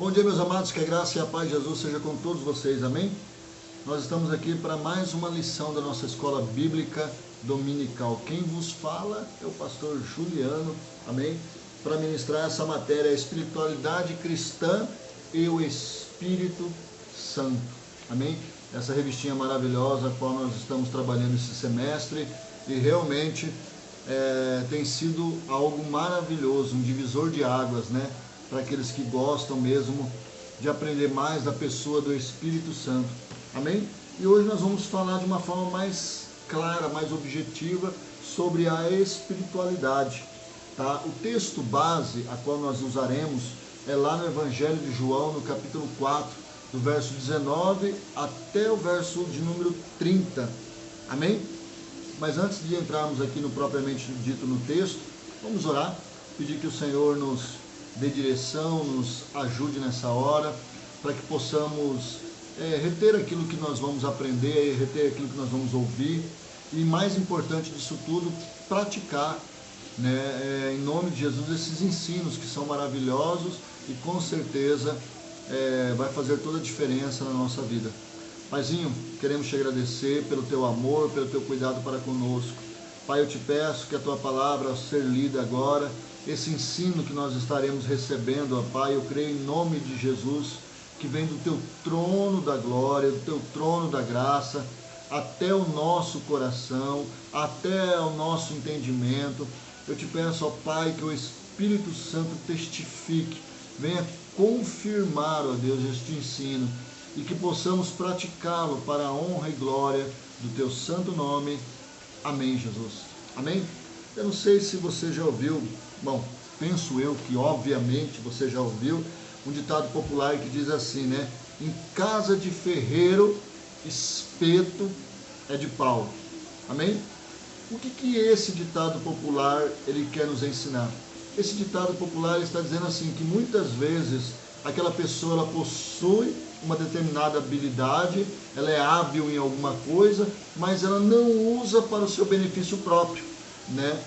Bom dia, meus amados, que a graça e a paz de Jesus seja com todos vocês, amém? Nós estamos aqui para mais uma lição da nossa escola bíblica dominical. Quem vos fala é o pastor Juliano, amém? Para ministrar essa matéria, a espiritualidade cristã e o Espírito Santo, amém? Essa revistinha maravilhosa, a qual nós estamos trabalhando esse semestre, e realmente tem sido algo maravilhoso, um divisor de águas, né? Para aqueles que gostam mesmo de aprender mais da pessoa do Espírito Santo, amém? E hoje nós vamos falar de uma forma mais clara, mais objetiva, sobre a espiritualidade, tá? O texto base a qual nós usaremos é lá no Evangelho de João, no capítulo 4, do verso 19 até o verso de número 30, amém? Mas antes de entrarmos aqui no propriamente dito no texto, vamos orar, pedir que o Senhor nos dê direção, nos ajude nessa hora, para que possamos reter aquilo que nós vamos aprender, reter aquilo que nós vamos ouvir, e mais importante disso tudo, praticar, né, em nome de Jesus, esses ensinos que são maravilhosos e com certeza vai fazer toda a diferença na nossa vida. Paizinho, queremos te agradecer pelo teu amor, pelo teu cuidado para conosco. Pai, eu te peço que a tua palavra, ao ser lida agora, esse ensino que nós estaremos recebendo, ó Pai, eu creio em nome de Jesus, que vem do teu trono da glória, do teu trono da graça, até o nosso coração, até o nosso entendimento. Eu te peço, ó Pai, que o Espírito Santo testifique, venha confirmar, ó Deus, este ensino, e que possamos praticá-lo para a honra e glória do teu santo nome. Amém, Jesus. Amém? Eu não sei se você já ouviu, bom, penso eu que obviamente você já ouviu um ditado popular que diz assim, né? Em casa de ferreiro, espeto é de pau. Amém? O que esse ditado popular ele quer nos ensinar? Esse ditado popular está dizendo assim, que muitas vezes aquela pessoa ela possui uma determinada habilidade, ela é hábil em alguma coisa, mas ela não usa para o seu benefício próprio, né?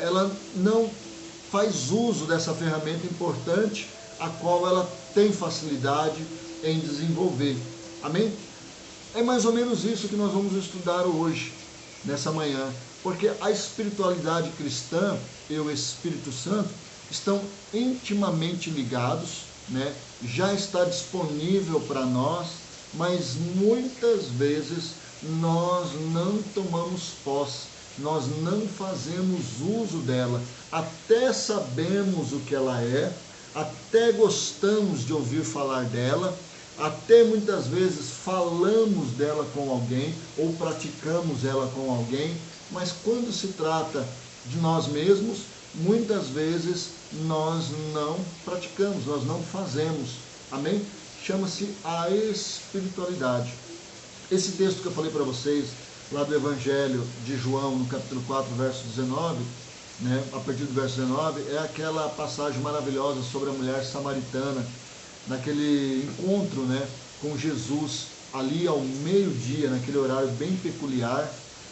Ela não faz uso dessa ferramenta importante, a qual ela tem facilidade em desenvolver. Amém? É mais ou menos isso que nós vamos estudar hoje, nessa manhã, porque a espiritualidade cristã e o Espírito Santo estão intimamente ligados, né? Já está disponível para nós, mas muitas vezes nós não tomamos posse, nós não fazemos uso dela, até sabemos o que ela é, até gostamos de ouvir falar dela, até muitas vezes falamos dela com alguém ou praticamos ela com alguém, mas quando se trata de nós mesmos, muitas vezes nós não praticamos, nós não fazemos, amém? Chama-se a espiritualidade. Esse texto que eu falei para vocês, lá do Evangelho de João, no capítulo 4, verso 19, né, a partir do verso 19, é aquela passagem maravilhosa sobre a mulher samaritana, naquele encontro, né, com Jesus, ali ao meio-dia, naquele horário bem peculiar,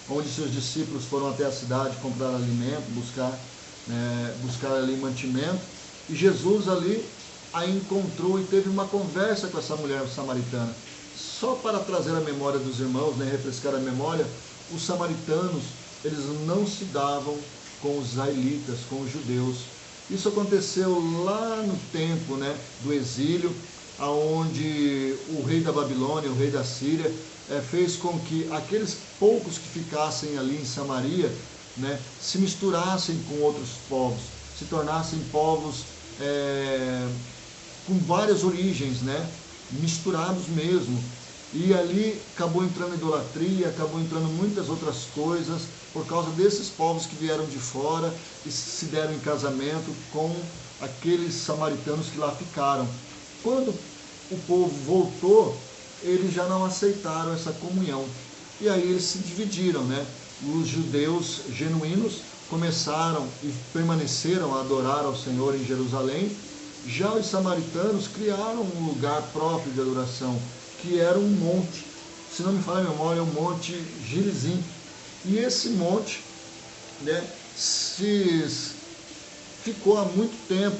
onde seus discípulos foram até a cidade comprar alimento, buscar ali mantimento, e Jesus ali a encontrou e teve uma conversa com essa mulher samaritana. Só para trazer a memória dos irmãos, né, refrescar a memória, os samaritanos, eles não se davam com os israelitas, com os judeus. Isso aconteceu lá no tempo, né, do exílio, onde o rei da Babilônia, o rei da Síria, fez com que aqueles poucos que ficassem ali em Samaria, né, se misturassem com outros povos, se tornassem povos com várias origens, né, misturados mesmo. E ali acabou entrando idolatria, acabou entrando muitas outras coisas, por causa desses povos que vieram de fora e se deram em casamento com aqueles samaritanos que lá ficaram. Quando o povo voltou, eles já não aceitaram essa comunhão. E aí eles se dividiram, né? Os judeus genuínos começaram e permaneceram a adorar ao Senhor em Jerusalém. Já os samaritanos criaram um lugar próprio de adoração, que era um monte, se não me falha a memória, é o Monte Gerizim. E esse monte, né, ficou há muito tempo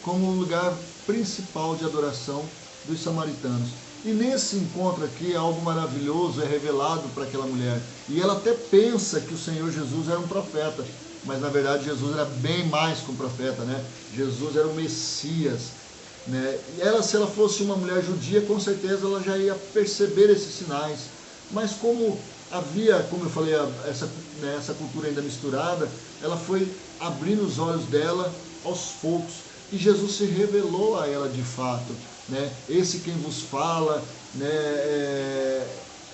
como o lugar principal de adoração dos samaritanos. E nesse encontro aqui, algo maravilhoso é revelado para aquela mulher. E ela até pensa que o Senhor Jesus era um profeta, mas na verdade Jesus era bem mais que um profeta, né? Jesus era o Messias, né? E ela, se ela fosse uma mulher judia, com certeza ela já ia perceber esses sinais. Mas como havia, como eu falei, essa cultura ainda misturada, ela foi abrindo os olhos dela aos poucos. E Jesus se revelou a ela de fato, né? Esse quem vos fala, né,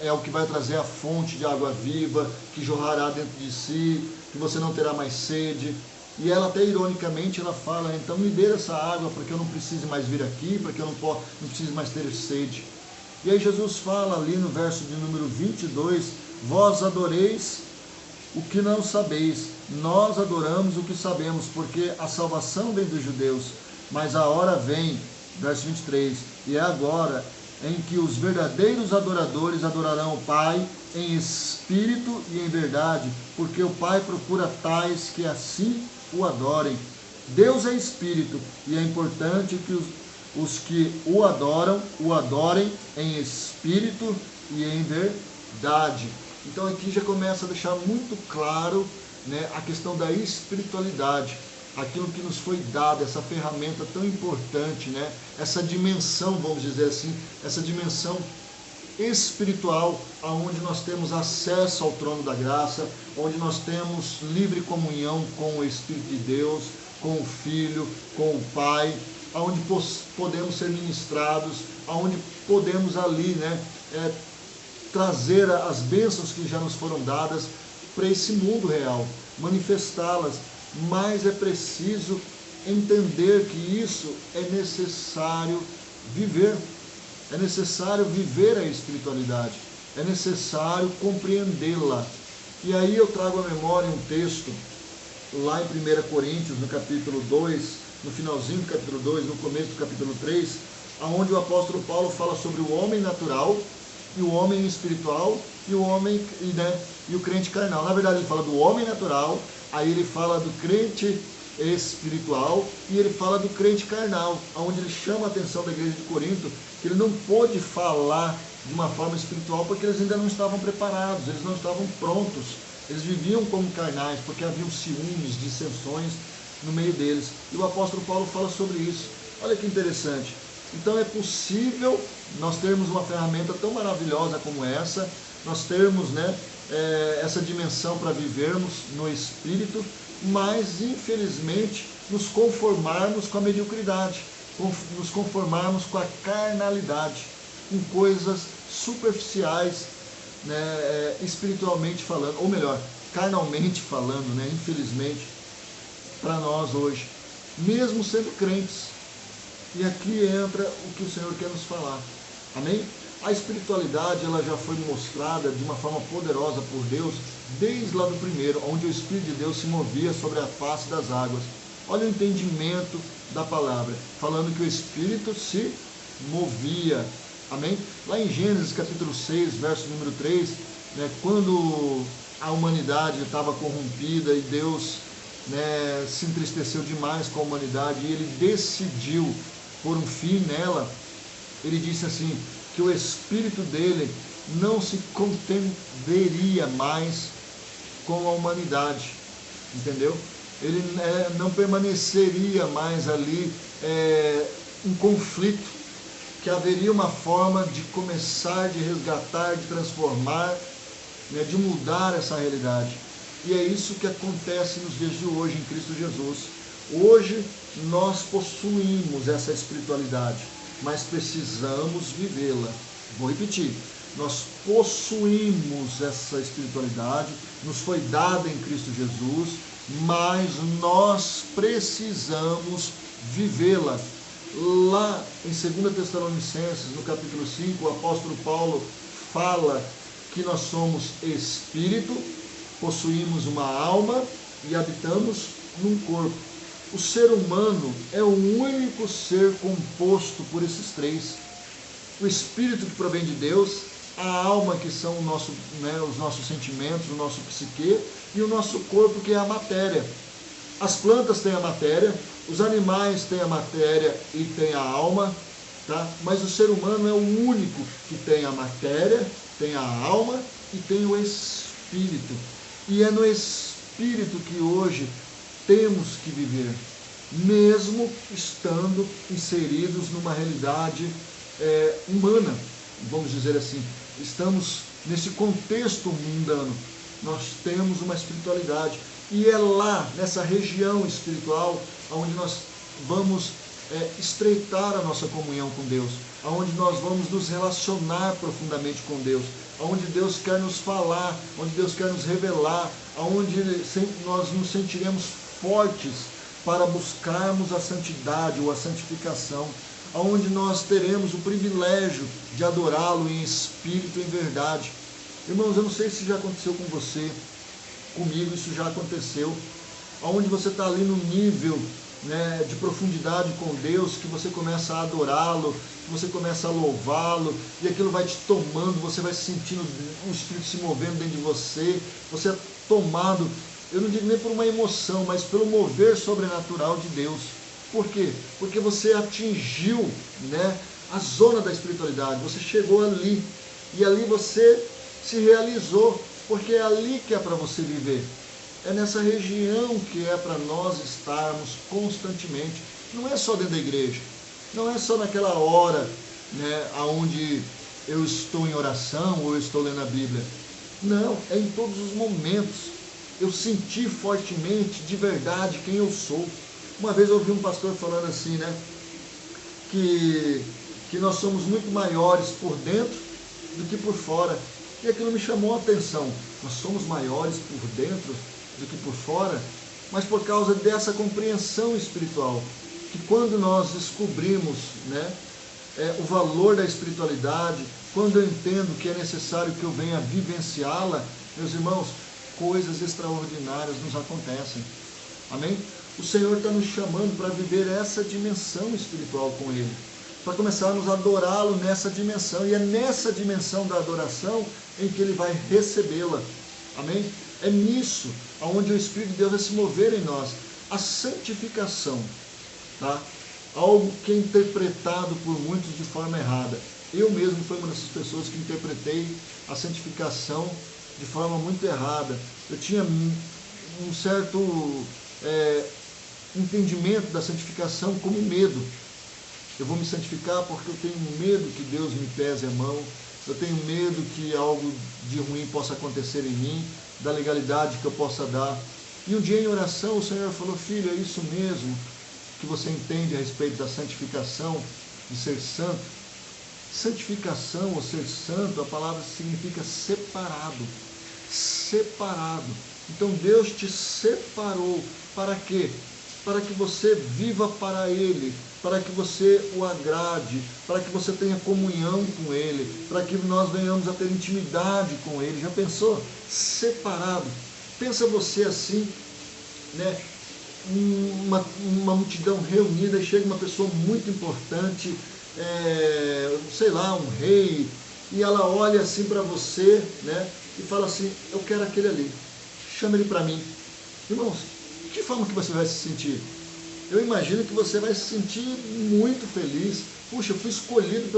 é o que vai trazer a fonte de água viva, que jorrará dentro de si, que você não terá mais sede. E ela até ironicamente ela fala, então me dê essa água para que eu não precise mais vir aqui, para que eu não precise mais ter sede. E aí Jesus fala ali no verso de número 22, vós adoreis o que não sabeis, nós adoramos o que sabemos, porque a salvação vem dos judeus, mas a hora vem, verso 23, e é agora em que os verdadeiros adoradores adorarão o Pai em espírito e em verdade, porque o Pai procura tais que assim o adorem. Deus é espírito e é importante que os que o adorem em espírito e em verdade. Então aqui já começa a deixar muito claro, né, a questão da espiritualidade, aquilo que nos foi dado, essa ferramenta tão importante, né, essa dimensão, vamos dizer assim, essa dimensão espiritual, aonde nós temos acesso ao trono da graça, onde nós temos livre comunhão com o Espírito de Deus, com o Filho, com o Pai, aonde podemos ser ministrados, aonde podemos ali, né, trazer as bênçãos que já nos foram dadas para esse mundo real, manifestá-las, mas é preciso entender que isso é necessário viver. É necessário viver a espiritualidade, é necessário compreendê-la. E aí eu trago à memória um texto, lá em 1 Coríntios, no capítulo 2, no finalzinho do capítulo 2, no começo do capítulo 3, onde o apóstolo Paulo fala sobre o homem natural, e o homem espiritual, e o homem, e o crente carnal. Na verdade ele fala do homem natural, aí ele fala do crente espiritual, e ele fala do crente carnal, onde ele chama a atenção da igreja de Corinto, que ele não pôde falar de uma forma espiritual, porque eles ainda não estavam preparados, eles não estavam prontos, eles viviam como carnais, porque haviam ciúmes, dissensões no meio deles. E o apóstolo Paulo fala sobre isso. Olha que interessante. Então é possível nós termos uma ferramenta tão maravilhosa como essa, nós termos, né, essa dimensão para vivermos no Espírito, mas infelizmente nos conformarmos com a mediocridade, nos conformarmos com a carnalidade, com coisas superficiais, né, espiritualmente falando, ou melhor, carnalmente falando, né, infelizmente, para nós hoje, mesmo sendo crentes. E aqui entra o que o Senhor quer nos falar. Amém? A espiritualidade ela já foi mostrada de uma forma poderosa por Deus desde lá do primeiro, onde o Espírito de Deus se movia sobre a face das águas. Olha o entendimento da palavra, falando que o Espírito se movia. Amém? Lá em Gênesis capítulo 6, verso número 3, né, quando a humanidade estava corrompida e Deus, né, se entristeceu demais com a humanidade e ele decidiu pôr um fim nela, ele disse assim, que o Espírito dele não se contenderia mais com a humanidade, entendeu? Ele não permaneceria mais ali em conflito, que haveria uma forma de começar, de resgatar, de transformar, né, de mudar essa realidade. E é isso que acontece nos dias de hoje em Cristo Jesus. Hoje nós possuímos essa espiritualidade, mas precisamos vivê-la. Vou repetir, nós possuímos essa espiritualidade, nos foi dada em Cristo Jesus, mas nós precisamos vivê-la. Lá em 2 Tessalonicenses, no capítulo 5, o apóstolo Paulo fala que nós somos espírito, possuímos uma alma e habitamos num corpo. O ser humano é o único ser composto por esses três. O espírito que provém de Deus, a alma que são os nossos sentimentos, o nosso psique, e o nosso corpo que é a matéria. As plantas têm a matéria, os animais têm a matéria e têm a alma, tá? Mas o ser humano é o único que tem a matéria, tem a alma e tem o espírito. E é no espírito que hoje temos que viver, mesmo estando inseridos numa realidade humana, vamos dizer assim. Estamos nesse contexto mundano, nós temos uma espiritualidade. E é lá, nessa região espiritual, onde nós vamos estreitar a nossa comunhão com Deus, onde nós vamos nos relacionar profundamente com Deus, onde Deus quer nos falar, onde Deus quer nos revelar, onde nós nos sentiremos fortes para buscarmos a santidade ou a santificação, onde nós teremos o privilégio de adorá-lo em espírito e em verdade. Irmãos, eu não sei se já aconteceu com você, comigo isso já aconteceu, onde você está ali no nível, né, de profundidade com Deus, que você começa a adorá-lo, que você começa a louvá-lo, e aquilo vai te tomando, você vai sentindo o Espírito se movendo dentro de você, você é tomado, eu não digo nem por uma emoção, mas pelo mover sobrenatural de Deus. Por quê? Porque você atingiu, né, a zona da espiritualidade, você chegou ali, e ali você se realizou, porque é ali que é para você viver. É nessa região que é para nós estarmos constantemente. Não é só dentro da igreja, não é só naquela hora, né, onde eu estou em oração ou eu estou lendo a Bíblia. Não, é em todos os momentos. Eu senti fortemente, de verdade, quem eu sou. Uma vez eu ouvi um pastor falando assim, né, que nós somos muito maiores por dentro do que por fora. E aquilo me chamou a atenção. Nós somos maiores por dentro do que por fora, mas por causa dessa compreensão espiritual, que quando nós descobrimos, né, o valor da espiritualidade, quando eu entendo que é necessário que eu venha vivenciá-la, meus irmãos, coisas extraordinárias nos acontecem. Amém? O Senhor está nos chamando para viver essa dimensão espiritual com Ele, para começarmos a adorá-lo nessa dimensão, e é nessa dimensão da adoração em que Ele vai recebê-la. Amém? É nisso onde o Espírito de Deus vai se mover em nós. A santificação, tá? Algo que é interpretado por muitos de forma errada. Eu mesmo fui uma dessas pessoas que interpretei a santificação de forma muito errada. Eu tinha um certo entendimento da santificação como medo. Eu vou me santificar porque eu tenho medo que Deus me pese a mão, eu tenho medo que algo de ruim possa acontecer em mim, da legalidade que eu possa dar. E um dia em oração o Senhor falou: filho, é isso mesmo que você entende a respeito da santificação, de ser santo? Santificação ou ser santo, a palavra significa separado. Separado. Então Deus te separou. Para quê? Para que você viva para Ele, para que você o agrade, para que você tenha comunhão com Ele, para que nós venhamos a ter intimidade com Ele. Já pensou? Separado. Pensa você assim, né? Uma multidão reunida e chega uma pessoa muito importante, sei lá, um rei, e ela olha assim para você, né? E fala assim: eu quero aquele ali, chama ele para mim. Irmãos, de que forma que você vai se sentir? Eu imagino que você vai se sentir muito feliz. Puxa, eu fui escolhido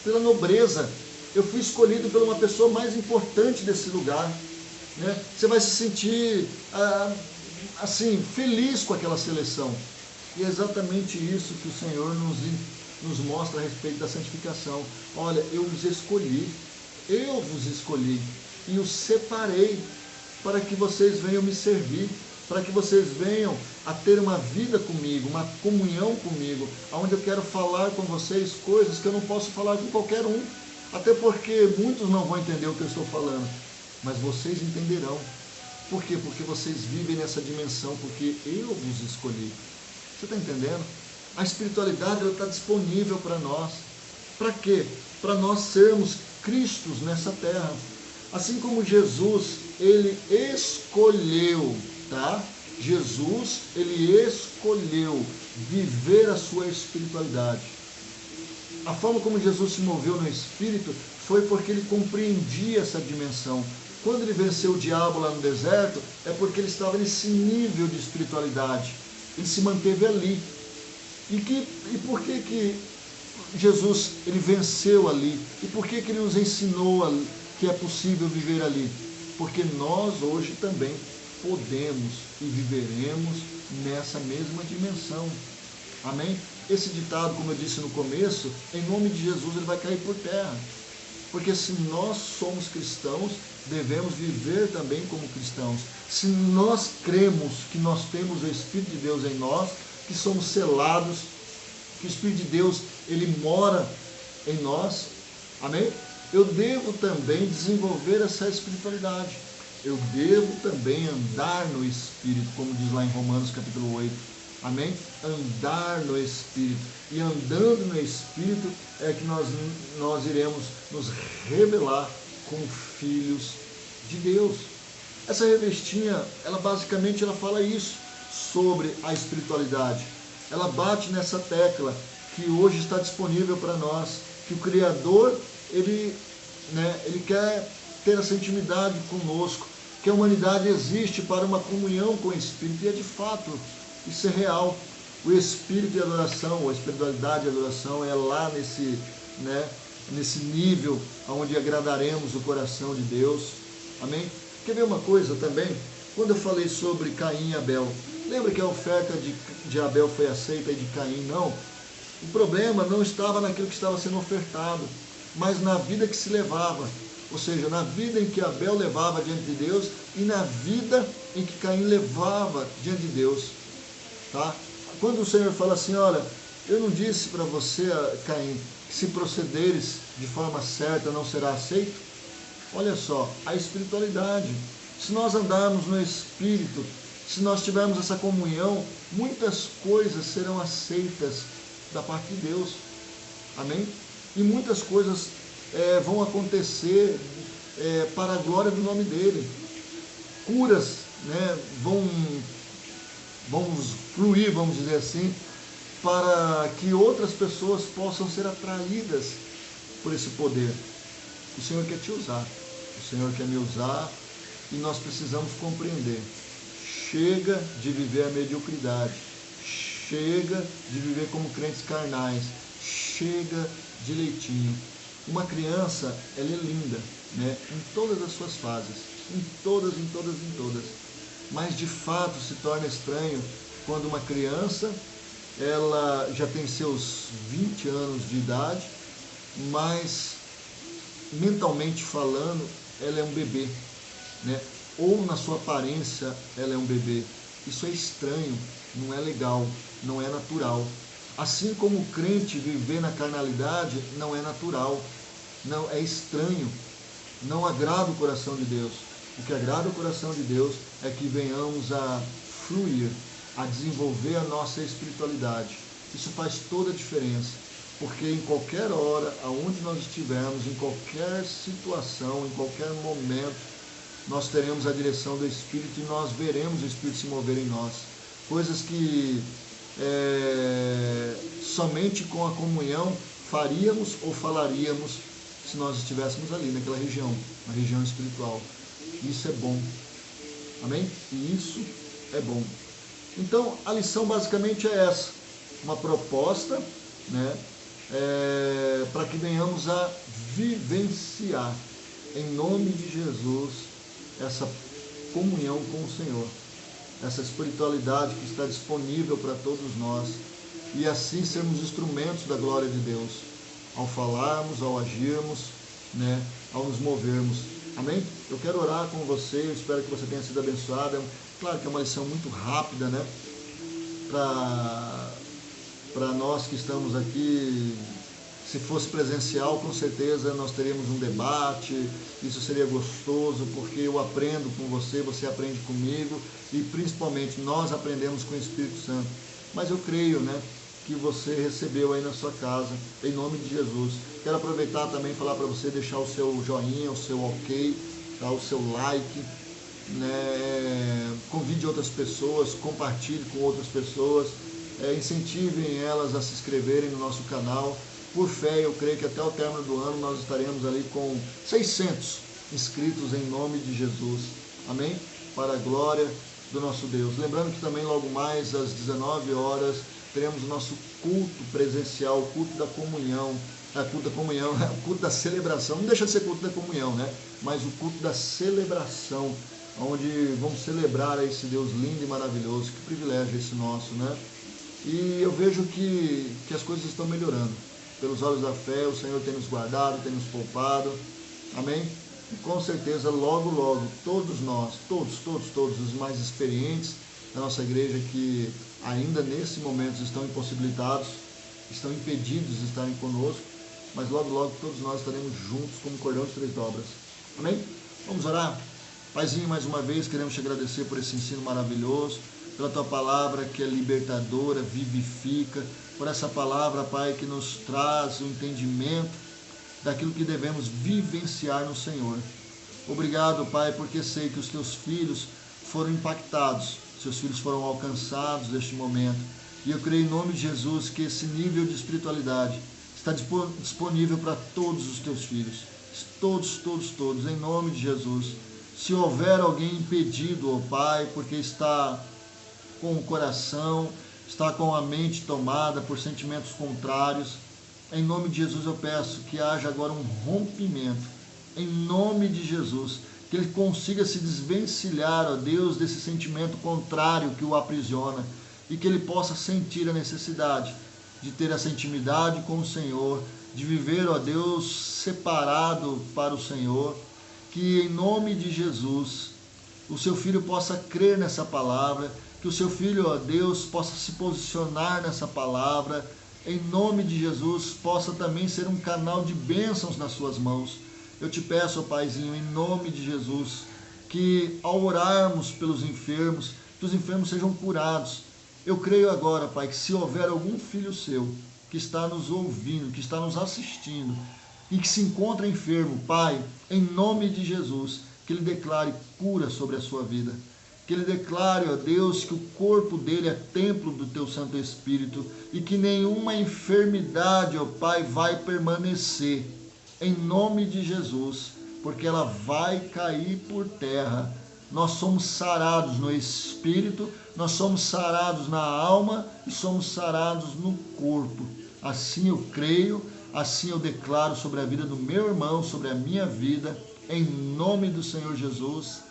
pela nobreza, eu fui escolhido por uma pessoa mais importante desse lugar, né? Você vai se sentir assim, feliz com aquela seleção. E é exatamente isso que o Senhor nos mostra a respeito da santificação. Olha, eu vos escolhi e os separei para que vocês venham me servir, para que vocês venham a ter uma vida comigo, uma comunhão comigo, onde eu quero falar com vocês coisas que eu não posso falar com qualquer um, até porque muitos não vão entender o que eu estou falando, mas vocês entenderão. Por quê? Porque vocês vivem nessa dimensão, porque eu vos escolhi. Você está entendendo? A espiritualidade está disponível para nós. Para quê? Para nós sermos Cristos nessa terra. Assim como Jesus, Ele escolheu, tá? Jesus, Ele escolheu viver a sua espiritualidade. A forma como Jesus se moveu no Espírito foi porque Ele compreendia essa dimensão. Quando ele venceu o diabo lá no deserto, é porque ele estava nesse nível de espiritualidade. Ele se manteve ali. E por que Jesus ele venceu ali? E por que ele nos ensinou que é possível viver ali? Porque nós hoje também podemos e viveremos nessa mesma dimensão. Amém? Esse ditado, como eu disse no começo, em nome de Jesus ele vai cair por terra. Porque se nós somos cristãos, devemos viver também como cristãos. Se nós cremos que nós temos o Espírito de Deus em nós, que somos selados, que o Espírito de Deus ele mora em nós, amém? Eu devo também desenvolver essa espiritualidade. Eu devo também andar no Espírito, como diz lá em Romanos capítulo 8. Amém? Andar no Espírito. E andando no Espírito é que nós iremos nos revelar como filhos de Deus. Essa revestinha, ela basicamente ela fala isso sobre a espiritualidade. Ela bate nessa tecla que hoje está disponível para nós, que o Criador, ele quer ter essa intimidade conosco, que a humanidade existe para uma comunhão com o Espírito, e é de fato, isso é real. O Espírito de adoração, a espiritualidade de adoração é lá nesse nível onde agradaremos o coração de Deus. Amém? Quer ver uma coisa também? Quando eu falei sobre Caim e Abel, lembra que a oferta de Abel foi aceita e de Caim não? O problema não estava naquilo que estava sendo ofertado, mas na vida que se levava. Ou seja, na vida em que Abel levava diante de Deus e na vida em que Caim levava diante de Deus. Tá? Quando o Senhor fala assim, olha, eu não disse para você, Caim, que se procederes de forma certa não será aceito? Olha só, a espiritualidade. Se nós andarmos no Espírito, se nós tivermos essa comunhão, muitas coisas serão aceitas da parte de Deus. Amém? E muitas coisas vão acontecer para a glória do nome dEle. Curas vão fluir, vamos dizer assim, para que outras pessoas possam ser atraídas por esse poder. O Senhor quer te usar, o Senhor quer me usar, e nós precisamos compreender. Chega de viver a mediocridade, chega de viver como crentes carnais, chega de leitinho. Uma criança, ela é linda, em todas as suas fases, em todas. Mas de fato se torna estranho quando uma criança, ela já tem seus 20 anos de idade, mas mentalmente falando, ela é um bebê, ou na sua aparência ela é um bebê. Isso é estranho, não é legal, não é natural. Assim como o crente viver na carnalidade não é natural, não é estranho, não agrada o coração de Deus. O que agrada o coração de Deus é que venhamos a fluir, a desenvolver a nossa espiritualidade. Isso faz toda a diferença, porque em qualquer hora, aonde nós estivermos, em qualquer situação, em qualquer momento, nós teremos a direção do Espírito e nós veremos o Espírito se mover em nós. Coisas que somente com a comunhão faríamos ou falaríamos se nós estivéssemos ali naquela região, na região espiritual. Isso é bom. Amém? E isso é bom. Então, a lição basicamente é essa. Uma proposta, para que venhamos a vivenciar, em nome de Jesus, essa comunhão com o Senhor. Essa espiritualidade que está disponível para todos nós. E assim sermos instrumentos da glória de Deus. Ao falarmos, ao agirmos, ao nos movermos. Amém? Eu quero orar com você, eu espero que você tenha sido abençoado. Claro que é uma lição muito rápida, para nós que estamos aqui. Se fosse presencial, com certeza nós teríamos um debate, isso seria gostoso, porque eu aprendo com você, você aprende comigo, e principalmente nós aprendemos com o Espírito Santo. Mas eu creio, que você recebeu aí na sua casa, em nome de Jesus. Quero aproveitar também e falar para você deixar o seu joinha, o seu ok, o seu like, convide outras pessoas, compartilhe com outras pessoas, incentivem elas a se inscreverem no nosso canal. Por fé, eu creio que até o término do ano nós estaremos ali com 600 inscritos em nome de Jesus. Amém? Para a glória do nosso Deus. Lembrando que também logo mais às 19 horas teremos o nosso culto presencial, o culto da comunhão, o culto da celebração, não deixa de ser culto da comunhão, né? Mas o culto da celebração, onde vamos celebrar a esse Deus lindo e maravilhoso. Que privilégio esse nosso, né? E eu vejo que as coisas estão melhorando. Pelos olhos da fé, o Senhor tem nos guardado, tem nos poupado. Amém? E com certeza, logo, logo, todos nós, todos os mais experientes da nossa igreja que ainda nesse momento estão impossibilitados, estão impedidos de estarem conosco, mas logo, logo todos nós estaremos juntos como cordão de 3 dobras. Amém? Vamos orar? Paizinho, mais uma vez queremos te agradecer por esse ensino maravilhoso, pela tua palavra que é libertadora, vivifica, por essa palavra, Pai, que nos traz o entendimento daquilo que devemos vivenciar no Senhor. Obrigado, Pai, porque sei que os teus filhos foram impactados, seus filhos foram alcançados neste momento. E eu creio em nome de Jesus que esse nível de espiritualidade está disponível para todos os teus filhos. Todos, em nome de Jesus. Se houver alguém impedido, ó Pai, porque está com o coração, está com a mente tomada por sentimentos contrários, em nome de Jesus eu peço que haja agora um rompimento, em nome de Jesus, que ele consiga se desvencilhar, ó Deus, desse sentimento contrário que o aprisiona, e que ele possa sentir a necessidade de ter essa intimidade com o Senhor, de viver, ó Deus, separado para o Senhor, que em nome de Jesus o seu filho possa crer nessa palavra, que o seu filho, ó Deus, possa se posicionar nessa palavra, em nome de Jesus, possa também ser um canal de bênçãos nas suas mãos. Eu te peço, ó Paizinho, em nome de Jesus, que ao orarmos pelos enfermos, que os enfermos sejam curados. Eu creio agora, Pai, que se houver algum filho seu que está nos ouvindo, que está nos assistindo e que se encontra enfermo, Pai, em nome de Jesus, que ele declare cura sobre a sua vida. Que ele declare, ó Deus, que o corpo dele é templo do teu Santo Espírito e que nenhuma enfermidade, ó Pai, vai permanecer, em nome de Jesus, porque ela vai cair por terra. Nós somos sarados no Espírito, nós somos sarados na alma e somos sarados no corpo. Assim eu creio, assim eu declaro sobre a vida do meu irmão, sobre a minha vida, em nome do Senhor Jesus.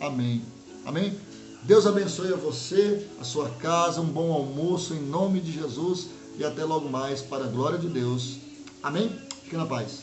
Amém. Amém? Deus abençoe a você, a sua casa, um bom almoço em nome de Jesus e até logo mais para a glória de Deus. Amém? Fique na paz.